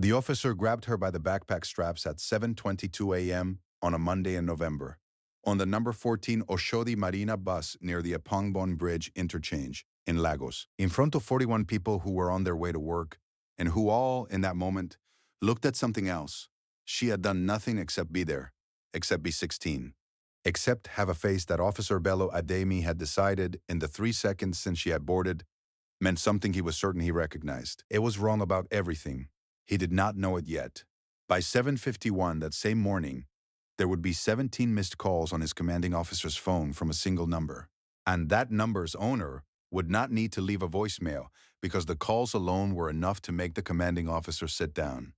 The officer grabbed her by the backpack straps at 7:22 a.m. on a Monday in November, on the number 14 Oshodi Marina bus near the Apongbon Bridge interchange in Lagos, in front of 41 people who were on their way to work and who all, in that moment, looked at something else. She had done nothing except be there, except be 16, except have a face that Officer Bello Ademi had decided in the 3 seconds since she had boarded meant something he was certain he recognized. It was wrong about everything. He did not know it yet. By 7:51 that same morning, there would be 17 missed calls on his commanding officer's phone from a single number. And that number's owner would not need to leave a voicemail because the calls alone were enough to make the commanding officer sit down.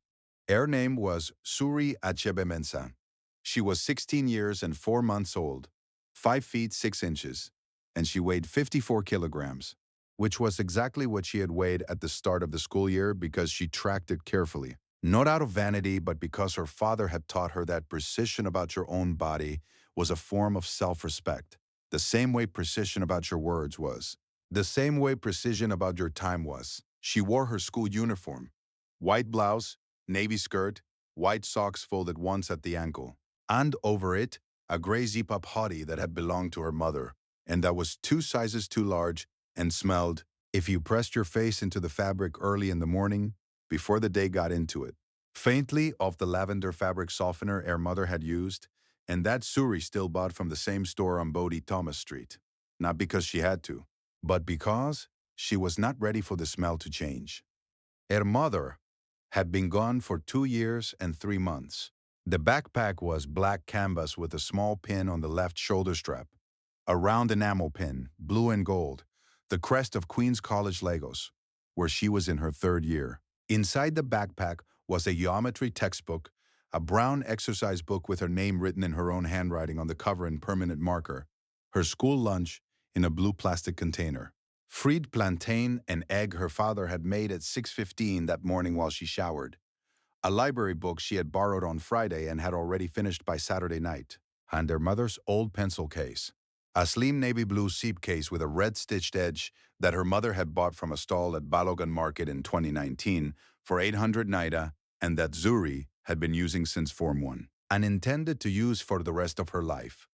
Her name was Suri Achebe Mensah. She was 16 years and 4 months old, 5 feet 6 inches, and she weighed 54 kilograms, which was exactly what she had weighed at the start of the school year because she tracked it carefully. Not out of vanity, but because her father had taught her that precision about your own body was a form of self-respect, the same way precision about your words was, the same way precision about your time was. She wore her school uniform, white blouse, navy skirt, white socks folded once at the ankle, and over it, a gray zip-up hoodie that had belonged to her mother, and that was 2 sizes too large and smelled, if you pressed your face into the fabric early in the morning, before the day got into it, faintly of the lavender fabric softener her mother had used, and that Suri still bought from the same store on Bodie Thomas Street. Not because she had to, but because she was not ready for the smell to change. Her mother had been gone for 2 years and 3 months. The backpack was black canvas with a small pin on the left shoulder strap, a round enamel pin, blue and gold, the crest of Queens College Lagos, where she was in her 3rd year. Inside the backpack was a geometry textbook, a brown exercise book with her name written in her own handwriting on the cover in permanent marker, her school lunch in a blue plastic container, fried plantain and egg her father had made at 6:15 that morning while she showered, a library book she had borrowed on Friday and had already finished by Saturday night, and her mother's old pencil case, a slim navy blue seep case with a red stitched edge that her mother had bought from a stall at Balogan Market in 2019 for 800 naira and that Zuri had been using since Form 1 and intended to use for the rest of her life.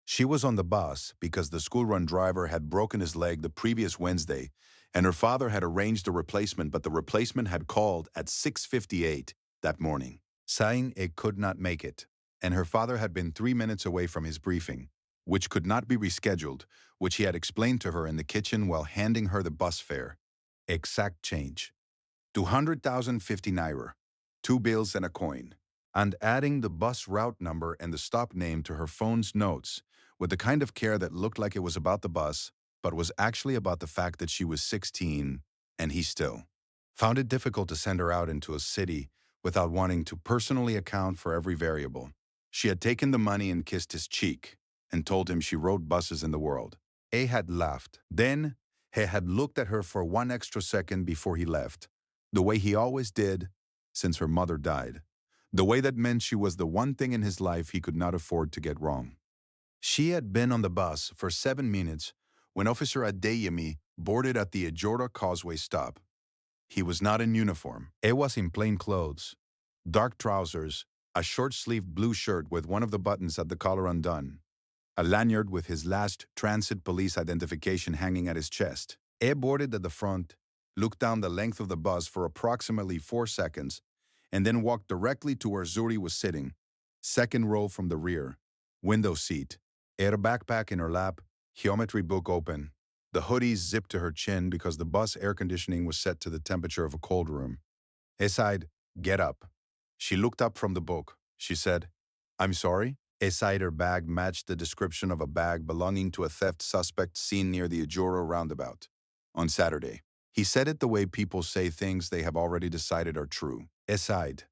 She was on the bus because the school-run driver had broken his leg the previous Wednesday and her father had arranged a replacement, but the replacement had called at 6:58 that morning, saying it could not make it, and her father had been 3 minutes away from his briefing, which could not be rescheduled, which he had explained to her in the kitchen while handing her the bus fare. Exact change. 200,050 naira, 2 bills and a coin, and adding the bus route number and the stop name to her phone's notes with the kind of care that looked like it was about the bus, but was actually about the fact that she was 16, and he still found it difficult to send her out into a city without wanting to personally account for every variable. She had taken the money and kissed his cheek, and told him she rode buses in the world. A had laughed. Then, he had looked at her for 1 extra second before he left, the way he always did since her mother died, the way that meant she was the one thing in his life he could not afford to get wrong. She had been on the bus for 7 minutes when Officer Adeyemi boarded at the Ajora Causeway stop. He was not in uniform. He was in plain clothes, dark trousers, a short-sleeved blue shirt with one of the buttons at the collar undone, a lanyard with his last transit police identification hanging at his chest. He boarded at the front, looked down the length of the bus for approximately 4 seconds, and then walked directly to where Zuri was sitting, 2nd row from the rear, window seat, her backpack in her lap, geometry book open, the hoodie zipped to her chin because the bus air conditioning was set to the temperature of a cold room. He sighed, "Get up." She looked up from the book. She said, "I'm sorry?" Inside her bag matched the description of a bag belonging to a theft suspect seen near the Ajoro roundabout on Saturday. He said it the way people say things they have already decided are true. He sighed,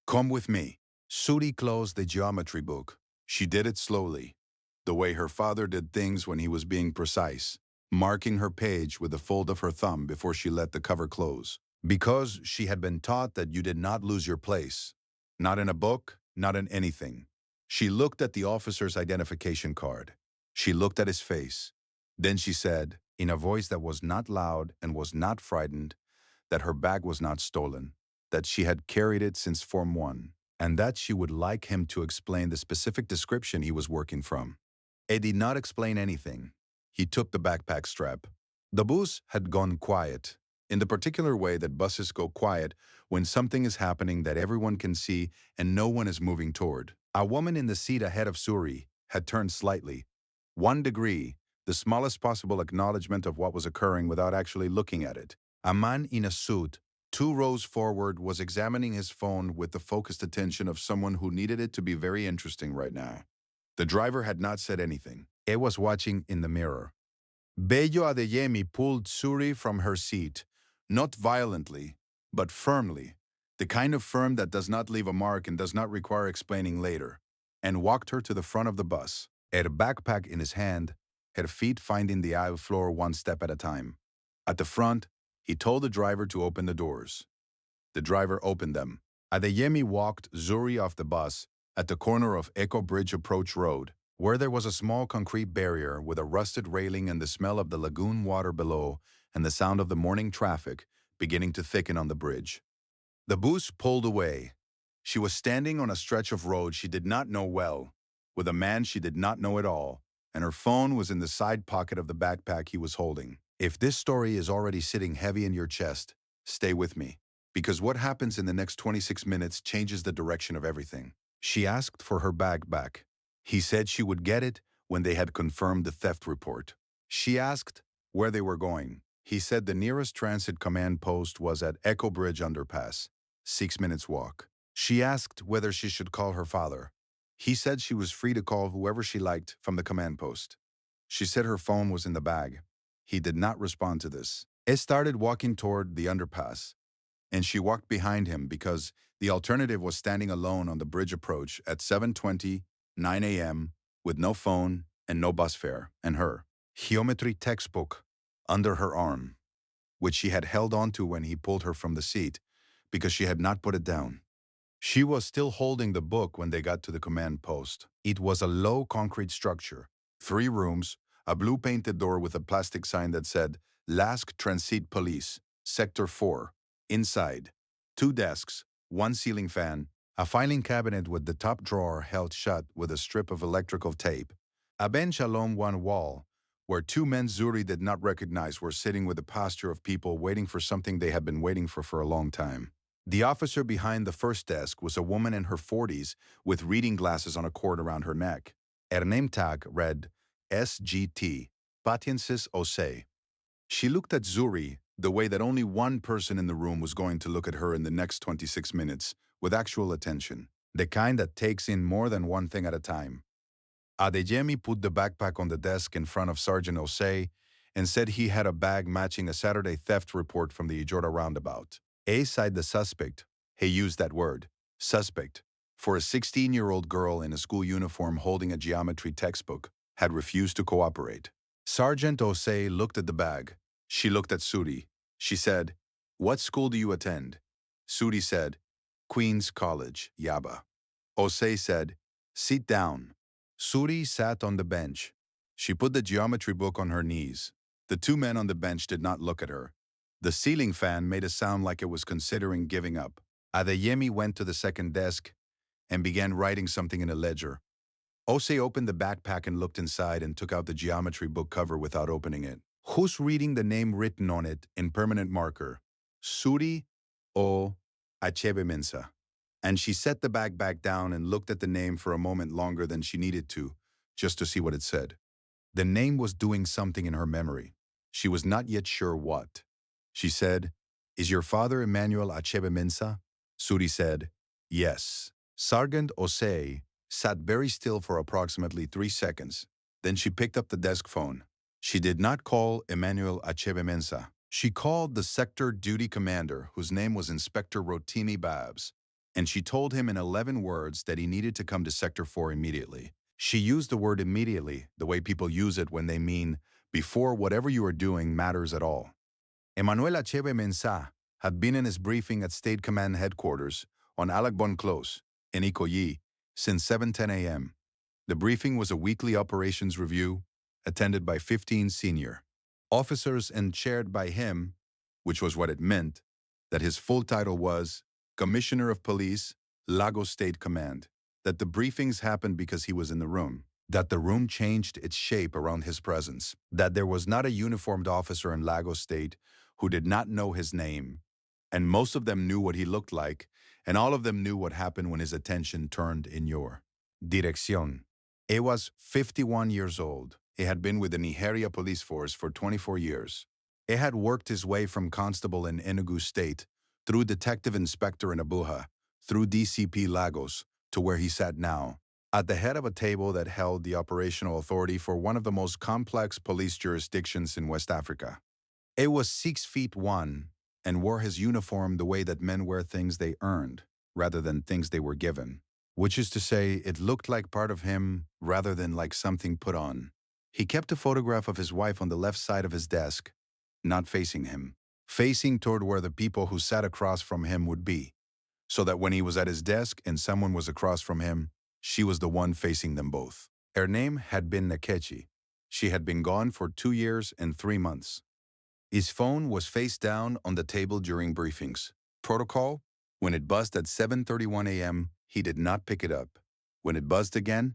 "Come with me." Suri closed the geometry book. She did it slowly, the way her father did things when he was being precise, marking her page with the fold of her thumb before she let the cover close. Because she had been taught that you did not lose your place, not in a book, not in anything. She looked at the officer's identification card. She looked at his face. Then she said, in a voice that was not loud and was not frightened, that her bag was not stolen, that she had carried it since Form 1, and that she would like him to explain the specific description he was working from. He did not explain anything. He took the backpack strap. The bus had gone quiet, in the particular way that buses go quiet when something is happening that everyone can see and no one is moving toward. A woman in the seat ahead of Suri had turned slightly, 1 degree, the smallest possible acknowledgement of what was occurring without actually looking at it. A man in a suit, 2 rows forward, was examining his phone with the focused attention of someone who needed it to be very interesting right now. The driver had not said anything. He was watching in the mirror. Bello Adeyemi pulled Suri from her seat, not violently, but firmly, the kind of firm that does not leave a mark and does not require explaining later, and walked her to the front of the bus, her backpack in his hand, her feet finding the aisle floor one step at a time. At the front, he told the driver to open the doors. The driver opened them. Adeyemi walked Suri off the bus at the corner of Echo Bridge Approach Road, where there was a small concrete barrier with a rusted railing and the smell of the lagoon water below and the sound of the morning traffic beginning to thicken on the bridge. The bus pulled away. She was standing on a stretch of road she did not know well, with a man she did not know at all, and her phone was in the side pocket of the backpack he was holding. If this story is already sitting heavy in your chest, stay with me, because what happens in the next 26 minutes changes the direction of everything. She asked for her bag back. He said she would get it when they had confirmed the theft report. She asked where they were going. He said the nearest transit command post was at Echo Bridge Underpass, 6 minutes walk. She asked whether she should call her father. He said she was free to call whoever she liked from the command post. She said her phone was in the bag. He did not respond to this. He started walking toward the underpass, and she walked behind him because the alternative was standing alone on the bridge approach at 7:20, 9 a.m., with no phone and no bus fare, and her geometry textbook under her arm, which she had held onto when he pulled her from the seat because she had not put it down. She was still holding the book when they got to the command post. It was a low concrete structure, 3 rooms, a blue painted door with a plastic sign that said Lask Transit Police, Sector 4. Inside, 2 desks, 1 ceiling fan, a filing cabinet with the top drawer held shut with a strip of electrical tape, a bench along one wall, where 2 men Suri did not recognize were sitting with the posture of people waiting for something they had been waiting for a long time. The officer behind the first desk was a woman in her 40s with reading glasses on a cord around her neck. Her name tag read SGT, Patiences Ose. She looked at Suri the way that only one person in the room was going to look at her in the next 26 minutes, with actual attention, the kind that takes in more than one thing at a time. Adeyemi put the backpack on the desk in front of Sergeant Osei and said he had a bag matching a Saturday theft report from the Ijora roundabout. Aside the suspect, he used that word, suspect, for a 16-year-old girl in a school uniform holding a geometry textbook, had refused to cooperate. Sergeant Osei looked at the bag. She looked at Suri. She said, "What school do you attend?" Suri said, "Queen's College, Yaba." Osei said, "Sit down." Suri sat on the bench. She put the geometry book on her knees. The 2 men on the bench did not look at her. The ceiling fan made a sound like it was considering giving up. Adeyemi went to the second desk and began writing something in a ledger. Osei opened the backpack and looked inside and took out the geometry book cover without opening it. Who's reading the name written on it in permanent marker? Suri O. Achebe Mensah. And she set the bag back down and looked at the name for a moment longer than she needed to, just to see what it said. The name was doing something in her memory. She was not yet sure what. She said, "Is your father Emmanuel Achebe Mensah?" Suri said, "Yes." Sergeant Osei sat very still for approximately 3 seconds. Then she picked up the desk phone. She did not call Emmanuel Achebe Mensah. She called the sector duty commander, whose name was Inspector Rotimi Babs, and she told him in 11 words that he needed to come to Sector 4 immediately. She used the word immediately the way people use it when they mean before whatever you are doing matters at all. Emmanuel Achebe Mensah had been in his briefing at State Command Headquarters on Alagbon Close in Ikoyi since 7:10 a.m. The briefing was a weekly operations review attended by 15 senior officers and chaired by him, which was what it meant, that his full title was Commissioner of Police, Lagos State Command, that the briefings happened because he was in the room, that the room changed its shape around his presence, that there was not a uniformed officer in Lagos State who did not know his name, and most of them knew what he looked like, and all of them knew what happened when his attention turned in your direction. He was 51 years old. He had been with the Nigeria police force for 24 years. He had worked his way from constable in Enugu State, through detective inspector in Abuja, through DCP Lagos, to where he sat now, at the head of a table that held the operational authority for one of the most complex police jurisdictions in West Africa. He was 6 feet 1 and wore his uniform the way that men wear things they earned, rather than things they were given, which is to say, it looked like part of him rather than like something put on. He kept a photograph of his wife on the left side of his desk, not facing him, facing toward where the people who sat across from him would be, so that when he was at his desk and someone was across from him, she was the one facing them both. Her name had been Nkechi. She had been gone for 2 years and 3 months. His phone was face down on the table during briefings. Protocol: when it buzzed at 7:31 a.m., he did not pick it up. When it buzzed again,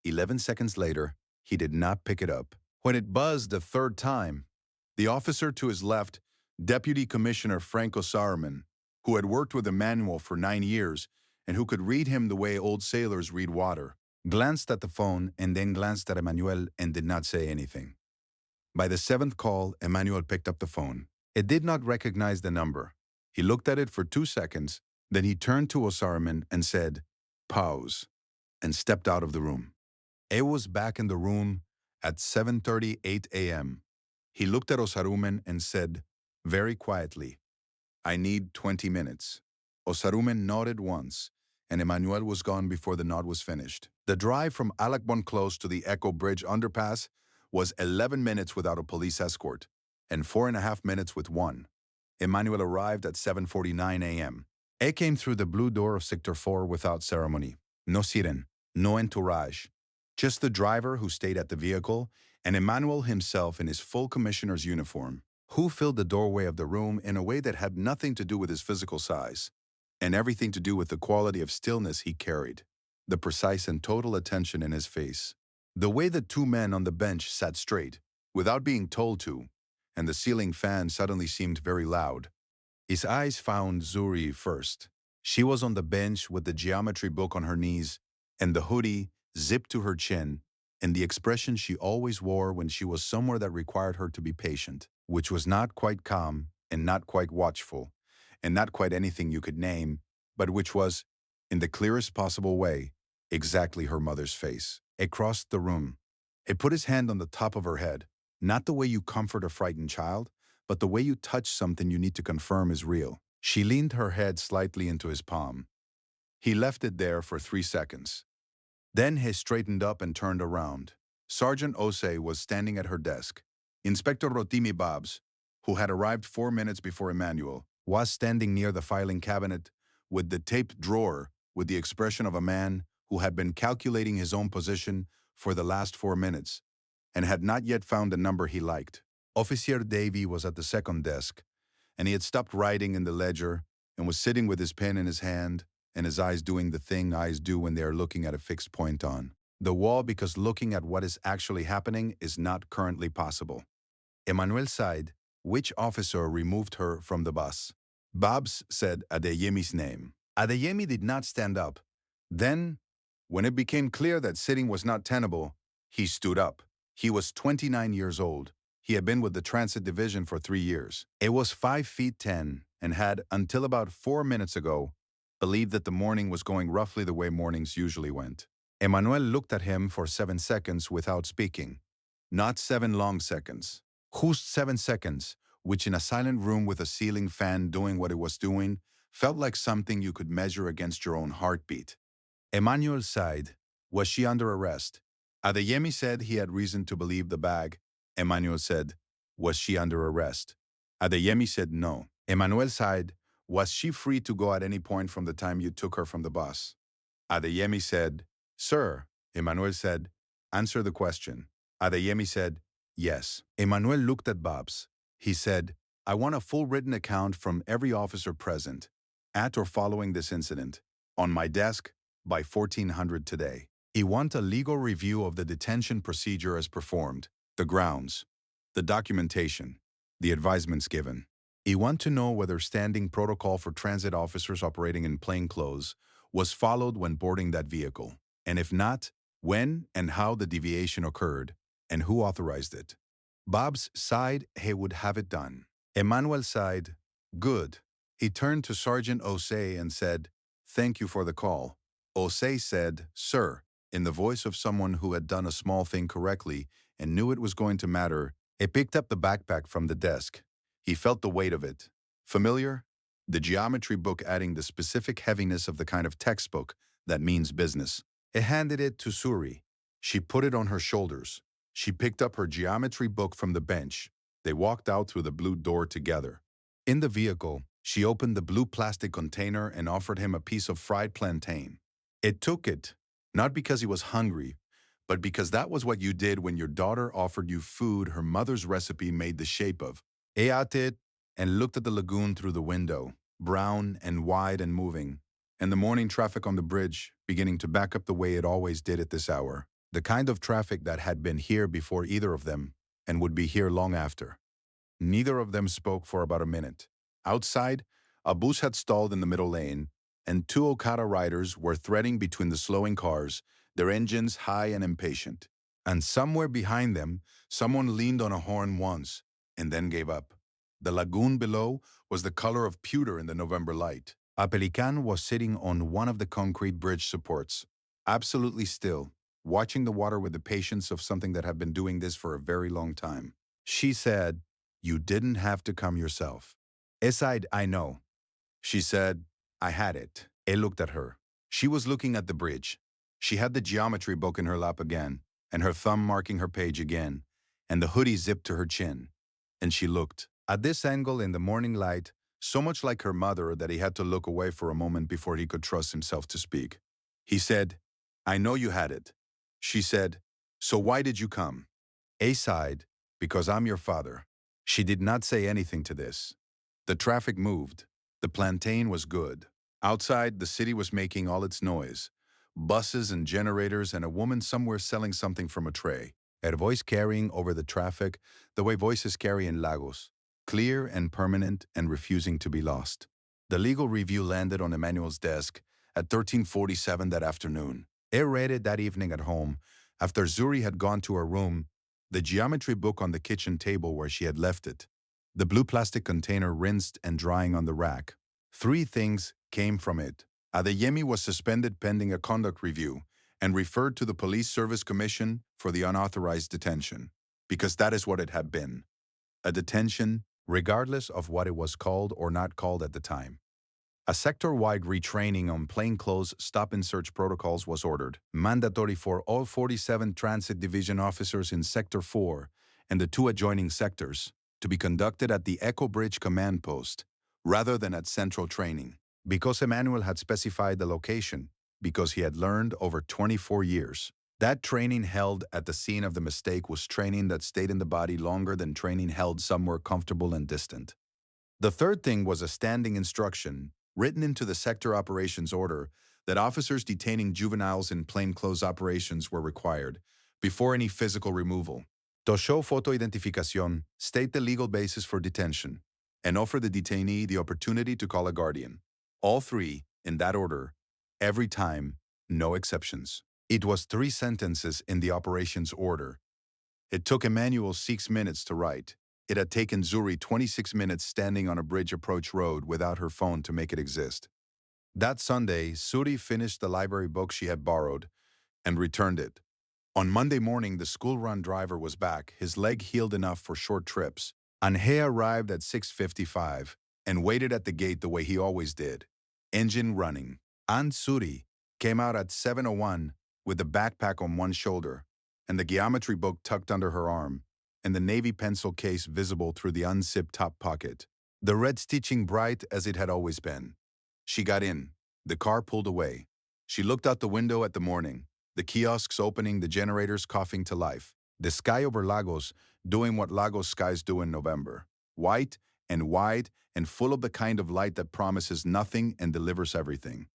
11 seconds later, he did not pick it up. When it buzzed a third time, the officer to his left, Deputy Commissioner Franco Sarman, who had worked with Emmanuel for 9 years and who could read him the way old sailors read water, glanced at the phone and then glanced at Emmanuel and did not say anything. By the 7th call, Emmanuel picked up the phone. It did not recognize the number. He looked at it for 2 seconds, then he turned to Osarman and said, "Pause," and stepped out of the room. He was back in the room at 7:38 a.m. He looked at Osarumen and said, very quietly, "I need 20 minutes." Osarumen nodded once, and Emmanuel was gone before the nod was finished. The drive from Alakbon Close to the Echo Bridge underpass was 11 minutes without a police escort, and 4.5 minutes with one. Emmanuel arrived at 7:49 a.m. He came through the blue door of Sector 4 without ceremony. No siren, no entourage. Just the driver who stayed at the vehicle, and Emmanuel himself in his full commissioner's uniform, who filled the doorway of the room in a way that had nothing to do with his physical size, and everything to do with the quality of stillness he carried, the precise and total attention in his face. The way the two men on the bench sat straight, without being told to, and the ceiling fan suddenly seemed very loud. His eyes found Zuri first. She was on the bench with the geometry book on her knees, and the hoodie zipped to her chin, and the expression she always wore when she was somewhere that required her to be patient, which was not quite calm and not quite watchful, and not quite anything you could name, but which was, in the clearest possible way, exactly her mother's face. It crossed the room. It put his hand on the top of her head, not the way you comfort a frightened child, but the way you touch something you need to confirm is real. She leaned her head slightly into his palm. He left it there for 3 seconds. Then he straightened up and turned around. Sergeant Osei was standing at her desk. Inspector Rotimi Babs, who had arrived 4 minutes before Emmanuel, was standing near the filing cabinet with the taped drawer with the expression of a man who had been calculating his own position for the last 4 minutes and had not yet found the number he liked. Officer Davy was at the second desk, and he had stopped writing in the ledger and was sitting with his pen in his hand and his eyes doing the thing eyes do when they are looking at a fixed point on the wall, because looking at what is actually happening is not currently possible. Emmanuel sighed. Which officer removed her from the bus? Babs said Adeyemi's name. Adeyemi did not stand up. Then, when it became clear that sitting was not tenable, he stood up. He was 29 years old. He had been with the Transit Division for 3 years. It was 5 feet 10 and had, until about 4 minutes ago, believed that the morning was going roughly the way mornings usually went. Emmanuel looked at him for 7 seconds without speaking. Not 7 long seconds. Just 7 seconds, which in a silent room with a ceiling fan doing what it was doing, felt like something you could measure against your own heartbeat. Emmanuel sighed. Was she under arrest? Adeyemi said he had reason to believe the bag. Emmanuel said, was she under arrest? Adeyemi said no. Emmanuel sighed. Was she free to go at any point from the time you took her from the bus? Adeyemi said, sir. Emmanuel said, answer the question. Adeyemi said, yes. Emmanuel looked at Babs. He said, I want a full written account from every officer present. At or following this incident, on my desk by 1400 today. He want a legal review of the detention procedure as performed, the grounds, the documentation, the advisements given. He want to know whether standing protocol for transit officers operating in plain clothes was followed when boarding that vehicle, and if not, when and how the deviation occurred, and who authorized it. Bob's sighed he would have it done. Emmanuel sighed, good. He turned to Sergeant Osei and said, thank you for the call. Osei said, sir, in the voice of someone who had done a small thing correctly and knew it was going to matter. He picked up the backpack from the desk. He felt the weight of it. Familiar? The geometry book adding the specific heaviness of the kind of textbook that means business. He handed it to Suri. She put it on her shoulders. She picked up her geometry book from the bench. They walked out through the blue door together. In the vehicle, she opened the blue plastic container and offered him a piece of fried plantain. It took it, not because he was hungry, but because that was what you did when your daughter offered you food her mother's recipe made the shape of. He ate it and looked at the lagoon through the window, brown and wide and moving, and the morning traffic on the bridge beginning to back up the way it always did at this hour, the kind of traffic that had been here before either of them and would be here long after. Neither of them spoke for about a minute. Outside, a bus had stalled in the middle lane, and two Okada riders were threading between the slowing cars, their engines high and impatient. And somewhere behind them, someone leaned on a horn once, and then gave up. The lagoon below was the color of pewter in the November light. A pelican was sitting on one of the concrete bridge supports, absolutely still, watching the water with the patience of something that had been doing this for a very long time. She said, you didn't have to come yourself. I sighed, I know. She said, I had it. I looked at her. She was looking at the bridge. She had the geometry book in her lap again, and her thumb marking her page again, and the hoodie zipped to her chin. And she looked. At this angle in the morning light, so much like her mother that he had to look away for a moment before he could trust himself to speak. He said, I know you had it. She said, so why did you come? I sighed, because I'm your father. She did not say anything to this. The traffic moved. The plantain was good. Outside, the city was making all its noise. Buses and generators and a woman somewhere selling something from a tray. Her voice carrying over the traffic the way voices carry in Lagos, clear and permanent and refusing to be lost. The legal review landed on Emmanuel's desk at 13:47 that afternoon. He read it that evening at home, after Zuri had gone to her room, the geometry book on the kitchen table where she had left it, the blue plastic container rinsed and drying on the rack. 3 things came from it. Adeyemi was suspended pending a conduct review and referred to the Police Service Commission for the unauthorized detention, because that is what it had been. A detention, regardless of what it was called or not called at the time. A sector-wide retraining on plainclothes stop-and-search protocols was ordered, mandatory for all 47 Transit Division officers in Sector 4 and the 2 adjoining sectors, to be conducted at the Echo Bridge Command Post, rather than at central training. Because Emmanuel had specified the location, because he had learned over 24 years. That training held at the scene of the mistake was training that stayed in the body longer than training held somewhere comfortable and distant. The third thing was a standing instruction, written into the sector operations order, that officers detaining juveniles in plainclothes operations were required, before any physical removal, to show photo identificación, state the legal basis for detention, and offer the detainee the opportunity to call a guardian. All 3, in that order, every time, no exceptions. It was 3 sentences in the operations order. It took Emmanuel 6 minutes to write. It had taken Zuri 26 minutes standing on a bridge approach road without her phone to make it exist. That Sunday, Suri finished the library book she had borrowed and returned it. On Monday morning, the school-run driver was back, his leg healed enough for short trips. Anhea arrived at 6:55 and waited at the gate the way he always did, engine running. Aunt Suri came out at 7:01 with the backpack on one shoulder and the geometry book tucked under her arm, and the navy pencil case visible through the unzipped top pocket. The red stitching bright as it had always been. She got in. The car pulled away. She looked out the window at the morning, the kiosks opening, the generators coughing to life. The sky over Lagos doing what Lagos skies do in November. White and wide and full of the kind of light that promises nothing and delivers everything.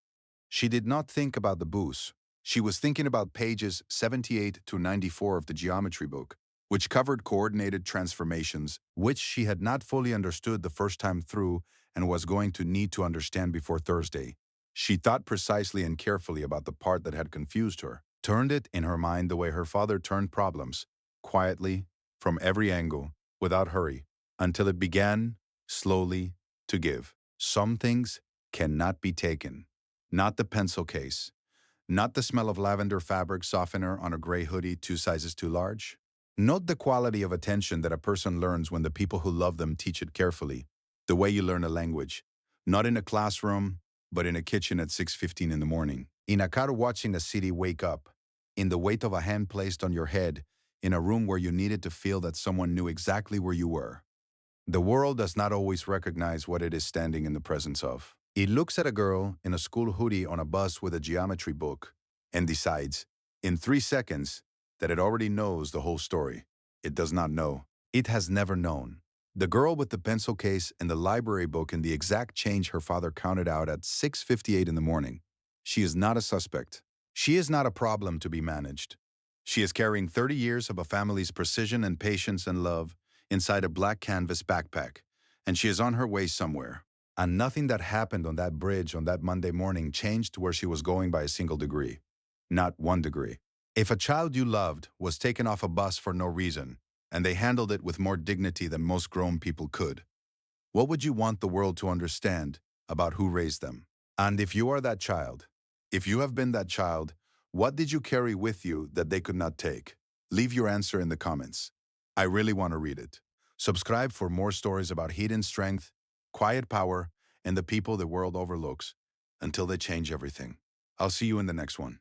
She did not think about the booze. She was thinking about pages 78 to 94 of the geometry book, which covered coordinated transformations, which she had not fully understood the first time through and was going to need to understand before Thursday. She thought precisely and carefully about the part that had confused her, turned it in her mind the way her father turned problems, quietly, from every angle, without hurry, until it began, slowly, to give. Some things cannot be taken. Not the pencil case. Not the smell of lavender fabric softener on a gray hoodie 2 sizes too large. Note the quality of attention that a person learns when the people who love them teach it carefully, the way you learn a language, not in a classroom, but in a kitchen at 6:15 in the morning, in a car watching a city wake up, in the weight of a hand placed on your head, in a room where you needed to feel that someone knew exactly where you were. The world does not always recognize what it is standing in the presence of. It looks at a girl in a school hoodie on a bus with a geometry book and decides, in 3 seconds, that it already knows the whole story. It does not know. It has never known. The girl with the pencil case and the library book and the exact change her father counted out at 6:58 in the morning. She is not a suspect. She is not a problem to be managed. She is carrying 30 years of a family's precision and patience and love inside a black canvas backpack, and she is on her way somewhere. And nothing that happened on that bridge on that Monday morning changed where she was going by a single degree. Not 1 degree. If a child you loved was taken off a bus for no reason, and they handled it with more dignity than most grown people could, what would you want the world to understand about who raised them? And if you are that child, if you have been that child, what did you carry with you that they could not take? Leave your answer in the comments. I really want to read it. Subscribe for more stories about hidden strength, quiet power, and the people the world overlooks until they change everything. I'll see you in the next one.